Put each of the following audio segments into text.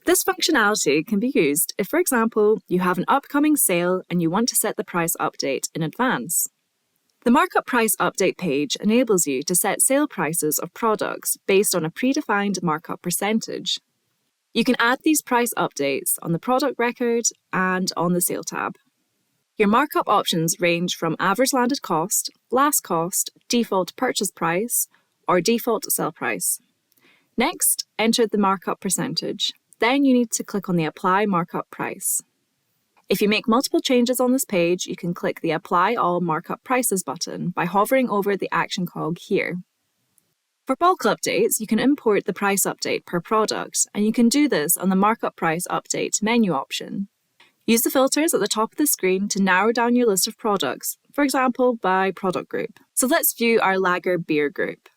This functionality can be used if, for example, you have an upcoming sale and you want to set the price update in advance. The Markup Price Update page enables you to set sale prices of products based on a predefined markup percentage. You can add these price updates on the product record and on the Sale tab. Your markup options range from average landed cost, last cost, default purchase price, or default sell price. Next, enter the markup percentage. Then you need to click on the Apply Markup Price. If you make multiple changes on this page, you can click the Apply All Markup Prices button by hovering over the action cog here. For bulk updates, you can import the price update per product, and you can do this on the Markup Price Update menu option. Use the filters at the top of the screen to narrow down your list of products, for example, by product group. So let's view our lager beer group.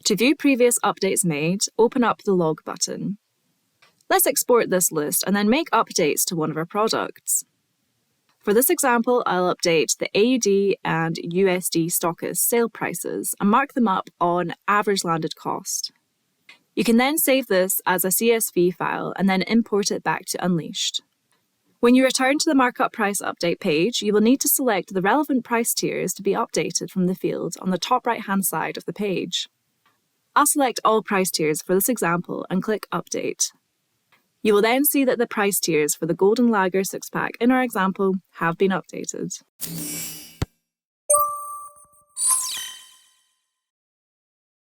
To view previous updates made, open up the Log button. Let's export this list and then make updates to one of our products. For this example, I'll update the AUD and USD stockist sale prices and mark them up on average landed cost. You can then save this as a CSV file and then import it back to Unleashed. When you return to the Markup Price Update page, you will need to select the relevant price tiers to be updated from the field on the top right-hand side of the page. I'll select all price tiers for this example and click Update. You will then see that the price tiers for the Golden Lager 6-pack in our example have been updated.